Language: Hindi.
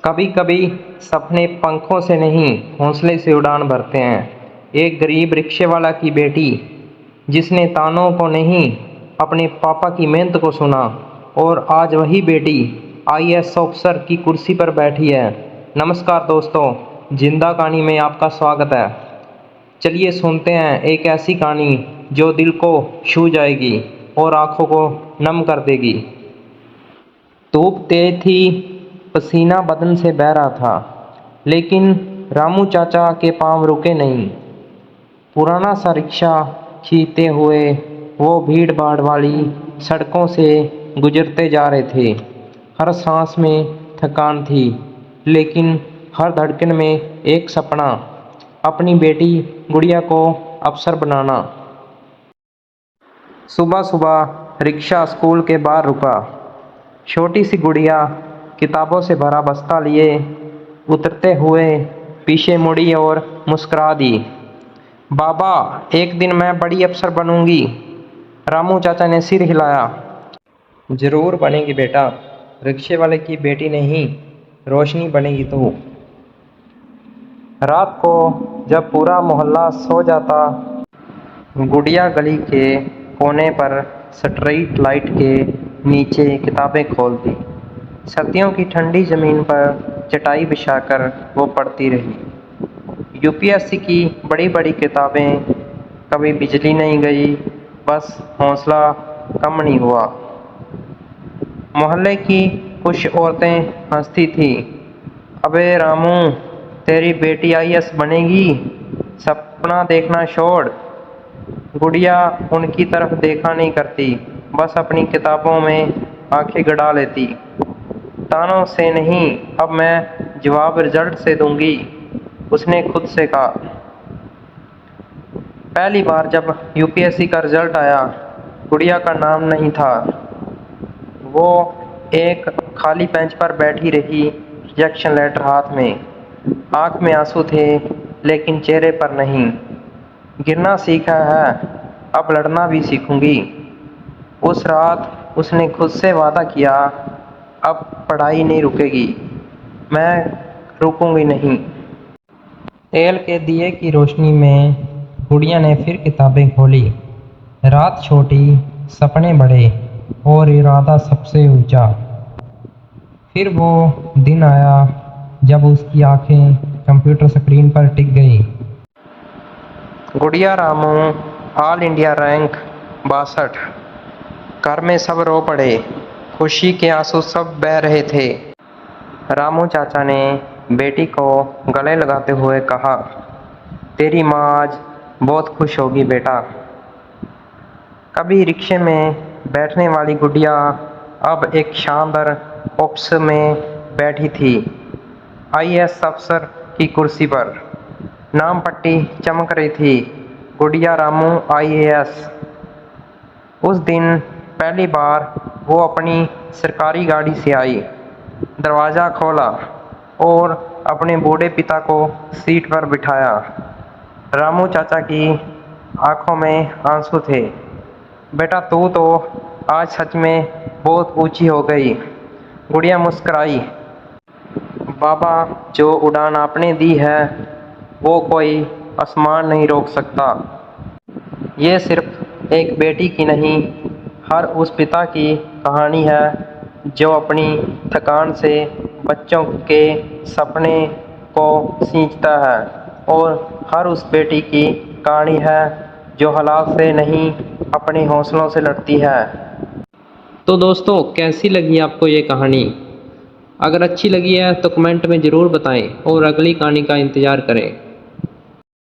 कभी कभी सपने पंखों से नहीं हौसले से उड़ान भरते हैं। एक गरीब रिक्शे वाला की बेटी जिसने तानों को नहीं अपने पापा की मेहनत को सुना और आज वही बेटी आईएएस ऑफिसर की कुर्सी पर बैठी है। नमस्कार दोस्तों, जिंदा कहानी में आपका स्वागत है। चलिए सुनते हैं एक ऐसी कहानी जो दिल को छू जाएगी और आंखों को नम कर देगी। धूप तेज थी, पसीना बदन से बह रहा था, लेकिन रामू चाचा के पांव रुके नहीं। पुराना सा रिक्शा खींचते हुए वो भीड़ भाड़ वाली सड़कों से गुजरते जा रहे थे। हर सांस में थकान थी, लेकिन हर धड़कन में एक सपना, अपनी बेटी गुड़िया को अफसर बनाना। सुबह सुबह रिक्शा स्कूल के बाहर रुका। छोटी सी गुड़िया किताबों से भरा बस्ता लिए उतरते हुए पीछे मुड़ी और मुस्कुरा दी। बाबा, एक दिन मैं बड़ी अफसर बनूंगी। रामू चाचा ने सिर हिलाया। जरूर बनेगी बेटा, रिक्शे वाले की बेटी नहीं, रोशनी बनेगी तू। रात को जब पूरा मोहल्ला सो जाता, गुड़िया गली के कोने पर स्ट्रीट लाइट के नीचे किताबें खोलती। सर्दियों की ठंडी ज़मीन पर चटाई बिछाकर वो पढ़ती रही। यूपीएससी की बड़ी बड़ी किताबें। कभी बिजली नहीं गई, बस हौसला कम नहीं हुआ। मोहल्ले की कुछ औरतें हंसती थी। अबे रामू, तेरी बेटी आईएएस बनेगी, सपना देखना छोड़। गुड़िया उनकी तरफ देखा नहीं करती, बस अपनी किताबों में आंखें गड़ा लेती। तानों से नहीं, अब मैं जवाब रिजल्ट से दूंगी, उसने खुद से कहा। पहली बार जब यूपीएससी का रिजल्ट आया, गुड़िया का नाम नहीं था। वो एक खाली बेंच पर बैठी रही, रिजेक्शन लेटर हाथ में। आंख में आंसू थे, लेकिन चेहरे पर नहीं। गिरना सीखा है, अब लड़ना भी सीखूंगी। उस रात उसने खुद से वादा किया, अब पढ़ाई नहीं रुकेगी, मैं रुकूंगी नहीं। तेल के दिए की रोशनी में गुड़िया ने फिर किताबें खोली। रात छोटी, सपने बड़े और इरादा सबसे ऊंचा। फिर वो दिन आया जब उसकी आंखें कंप्यूटर स्क्रीन पर टिक गई। गुड़िया रामू, ऑल इंडिया रैंक 62। घर में सब रो पड़े, खुशी के आंसू सब बह रहे थे। रामू चाचा ने बेटी को गले लगाते हुए कहा, तेरी माँ आज बहुत खुश होगी बेटा। कभी रिक्शे में बैठने वाली गुड़िया अब एक शानदार ऑफिस में बैठी थी, आईएएस अफसर की कुर्सी पर। नाम पट्टी चमक रही थी, गुड़िया रामू आईएएस। उस दिन पहली बार वो अपनी सरकारी गाड़ी से आई, दरवाज़ा खोला और अपने बूढ़े पिता को सीट पर बिठाया। रामू चाचा की आंखों में आंसू थे। बेटा, तू तो आज सच में बहुत ऊंची हो गई। गुड़िया मुस्कुराई। बाबा, जो उड़ान आपने दी है वो कोई आसमान नहीं रोक सकता। ये सिर्फ एक बेटी की नहीं, हर उस पिता की कहानी है जो अपनी थकान से बच्चों के सपने को सींचता है, और हर उस बेटी की कहानी है जो हालात से नहीं, अपने हौसलों से लड़ती है। तो दोस्तों, कैसी लगी आपको ये कहानी? अगर अच्छी लगी है तो कमेंट में ज़रूर बताएं और अगली कहानी का इंतज़ार करें।